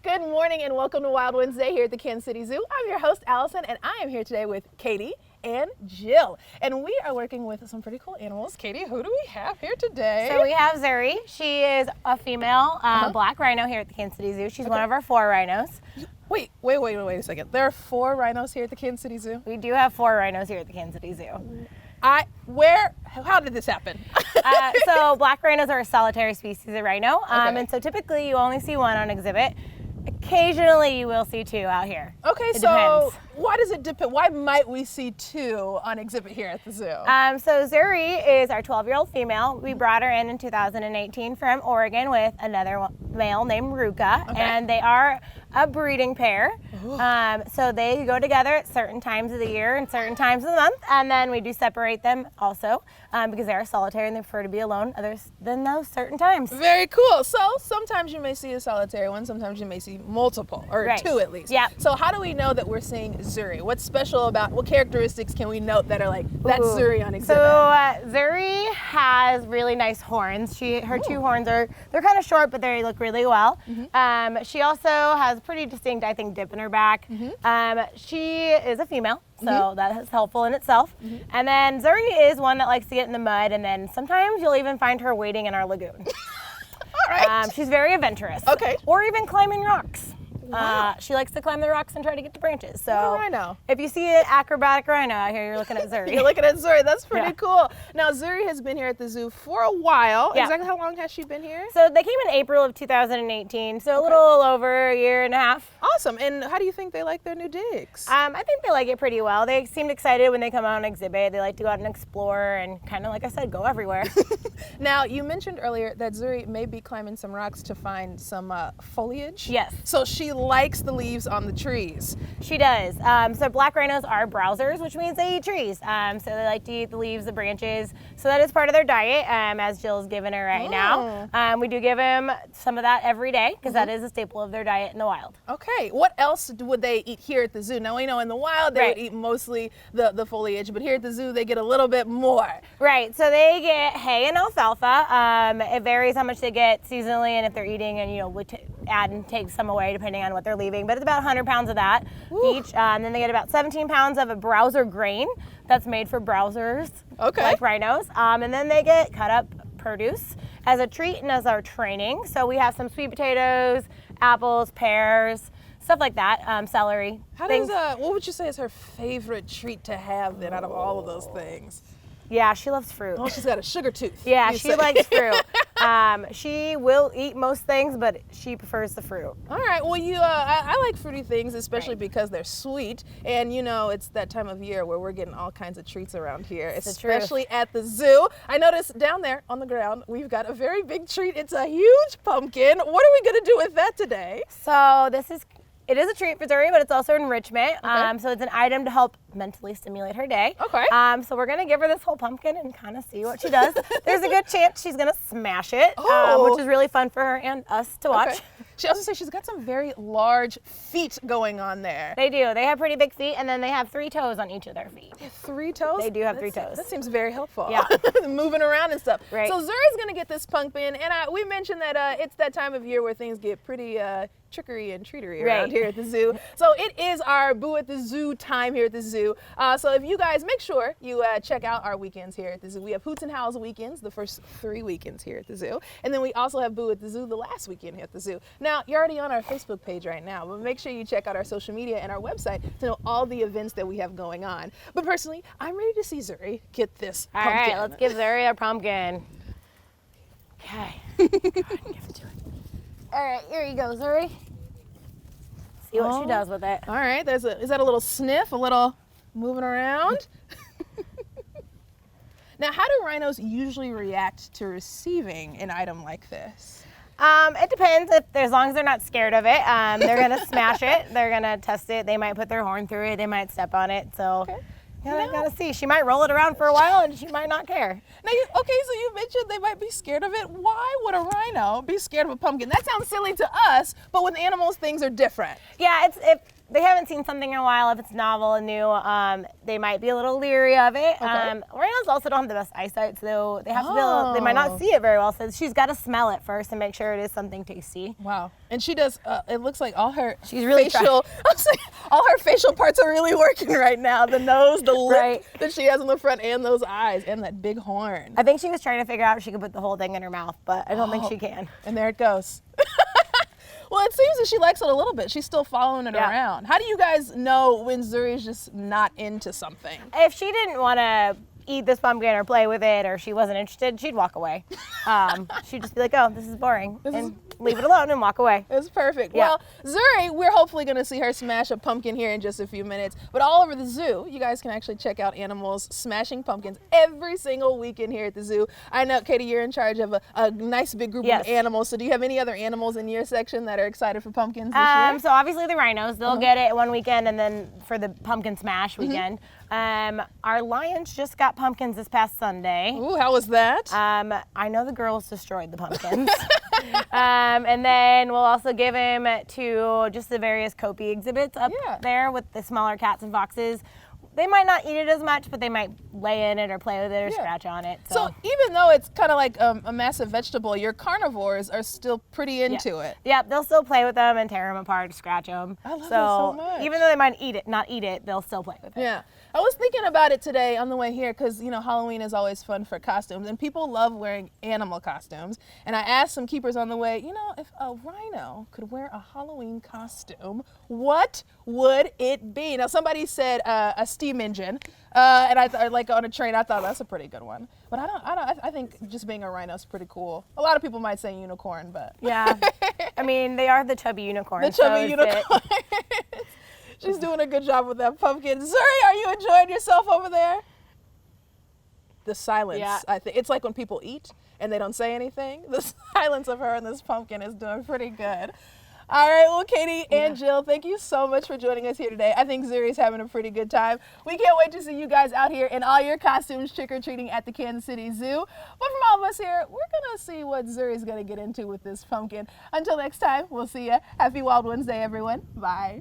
Good morning and welcome to Wild Wednesday here at the Kansas City Zoo. I'm your host, Allison, and I am here today with Katie and Jill. And we are working with some pretty cool animals. Katie, who do we have here today? So we have Zuri. She is a female black rhino here at the Kansas City Zoo. She's one of our 4 rhinos. Wait a second. There are 4 rhinos here at the Kansas City Zoo? We do have 4 rhinos here at the Kansas City Zoo. How did this happen? So black rhinos are a solitary species of rhino. And so typically you only see 1 on exhibit. Occasionally you will see 2 out here. Okay, it so depends. why does it depend? Why might we see 2 on exhibit here at the zoo? So Zuri is our 12-year-old female. We brought her in 2018 from Oregon with another male named Ruka, and they are a breeding pair. So they go together at certain times of the year and certain times of the month, and then we do separate them also because they are solitary and they prefer to be alone other than those certain times. Very cool. So sometimes you may see a solitary one, sometimes you may see multiple, or 2 at least. Yeah. So how do we know that we're seeing Zuri? What's special about, what characteristics can we note that are like, that's Zuri on exhibit? So Zuri has really nice horns. Her 2 horns they're kind of short, but they look really well. She also has pretty distinct, I think, dip in her back. She is a female, so that is helpful in itself. And then Zuri is one that likes to get in the mud, and then sometimes you'll even find her wading in our lagoon. All right. She's very adventurous. Okay. Or even climbing rocks. Wow. She likes to climb the rocks and try to get the branches. So What a rhino. if you see an acrobatic rhino out here, you're looking at Zuri. You're looking at Zuri. That's pretty cool. Now, Zuri has been here at the zoo for a while. Yeah. Exactly how long has she been here? So they came in April of 2018, so a little over a year and a half. Awesome. And how do you think they like their new digs? I think they like it pretty well. They seemed excited when they come out on exhibit. They like to go out and explore and kind of, like I said, go everywhere. Now, you mentioned earlier that Zuri may be climbing some rocks to find some foliage. Yes. So she likes the leaves on the trees. She does. So black rhinos are browsers, which means they eat trees. So they like to eat the leaves, the branches. So that is part of their diet, as Jill's giving her right now. We do give them some of that every day because that is a staple of their diet in the wild. Okay. What else would they eat here at the zoo? Now, we know in the wild they would eat mostly the foliage, but here at the zoo they get a little bit more. Right. So they get hay and alfalfa. It varies how much they get seasonally and if they're eating, and we add and take some away depending on what they're leaving. But it's about 100 pounds of that each. And then they get about 17 pounds of a browser grain that's made for browsers, like rhinos. And then they get cut up produce as a treat and as our training. So we have some sweet potatoes, apples, pears, stuff like that, celery. What would you say is her favorite treat to have then out of all of those things? Yeah, she loves fruit. Oh, she's got a sugar tooth. Yeah, she likes fruit. She will eat most things, but she prefers the fruit. All right. Well, I like fruity things, especially because they're sweet. And, it's that time of year where we're getting all kinds of treats around here, especially at the zoo. I noticed down there on the ground, we've got a very big treat. It's a huge pumpkin. What are we going to do with that today? So it is a treat for Zuri, but it's also enrichment. So it's an item to help mentally stimulate her day. Okay. So we're gonna give her this whole pumpkin and kind of see what she does. There's a good chance she's gonna smash it, which is really fun for her and us to watch. Okay. She also says she's got some very large feet going on there. They do. They have pretty big feet, and then they have 3 toes on each of their feet. 3 toes? They do have 3 toes. That seems very helpful. Yeah. Moving around and stuff. Right. So Zuri's going to get this pumpkin, and we mentioned that it's that time of year where things get pretty trickery and treatery around here at the zoo. So it is our Boo at the Zoo time here at the zoo. So if you guys make sure you check out our weekends here at the zoo. We have Hoots and Howls weekends, the first 3 weekends here at the zoo. And then we also have Boo at the Zoo the last weekend here at the zoo. Now, you're already on our Facebook page right now, but make sure you check out our social media and our website to know all the events that we have going on. But personally, I'm ready to see Zuri get this pumpkin. All right, let's give Zuri a pumpkin. Okay. Go ahead and give it to her. All right, here you go, Zuri. See what she does with it. All right, is that a little sniff, a little moving around? Now, how do rhinos usually react to receiving an item like this? It depends. As long as they're not scared of it, they're gonna smash it. They're gonna test it. They might put their horn through it. They might step on it. So, gotta see. She might roll it around for a while, and she might not care. Now, so you mentioned they might be scared of it. Why would a rhino be scared of a pumpkin? That sounds silly to us, but with animals, things are different. Yeah, they haven't seen something in a while, if it's novel and new, they might be a little leery of it. Okay. Rhinos also don't have the best eyesight, so they have to be able, they might not see it very well. So she's got to smell it first and make sure it is something tasty. Wow. And she does, it looks like all her She's really facial, all her facial parts are really working right now. The nose, the lip that she has in the front, and those eyes, and that big horn. I think she was trying to figure out if she could put the whole thing in her mouth, but I don't think she can. And there it goes. Well, it seems that she likes it a little bit. She's still following it around. How do you guys know when Zuri's just not into something? If she didn't want to eat this pumpkin or play with it, or she wasn't interested, she'd walk away. She'd just be like, oh, this is boring, and leave it alone and walk away. It's perfect. Yeah. Well, Zuri, we're hopefully going to see her smash a pumpkin here in just a few minutes. But all over the zoo, you guys can actually check out animals smashing pumpkins every single weekend here at the zoo. I know, Katie, you're in charge of a nice big group of animals. So do you have any other animals in your section that are excited for pumpkins this year? So obviously the rhinos, they'll get it one weekend, and then for the pumpkin smash weekend. Our lions just got pumpkins this past Sunday. Ooh, how was that? I know the girls destroyed the pumpkins. And then we'll also give him to just the various Kopi exhibits up there with the smaller cats and foxes. They might not eat it as much, but they might lay in it or play with it or scratch on it. So even though it's kind of like a massive vegetable, your carnivores are still pretty into it. Yeah, they'll still play with them and tear them apart, scratch them. I love that so much. Even though they might not eat it, they'll still play with it. Yeah. I was thinking about it today on the way here because, you know, Halloween is always fun for costumes and people love wearing animal costumes. And I asked some keepers on the way, you know, if a rhino could wear a Halloween costume, what would it be? Now, somebody said a steam engine. And I thought, like on a train, I thought that's a pretty good one. But I think just being a rhino is pretty cool. A lot of people might say unicorn, but. Yeah. I mean, they are the chubby unicorn. The chubby unicorn. She's doing a good job with that pumpkin. Zuri, are you enjoying yourself over there? The silence, I think. It's like when people eat and they don't say anything. The silence of her and this pumpkin is doing pretty good. All right, well, Katie and Jill, thank you so much for joining us here today. I think Zuri's having a pretty good time. We can't wait to see you guys out here in all your costumes trick-or-treating at the Kansas City Zoo. But from all of us here, we're going to see what Zuri's going to get into with this pumpkin. Until next time, we'll see you. Happy Wild Wednesday, everyone. Bye.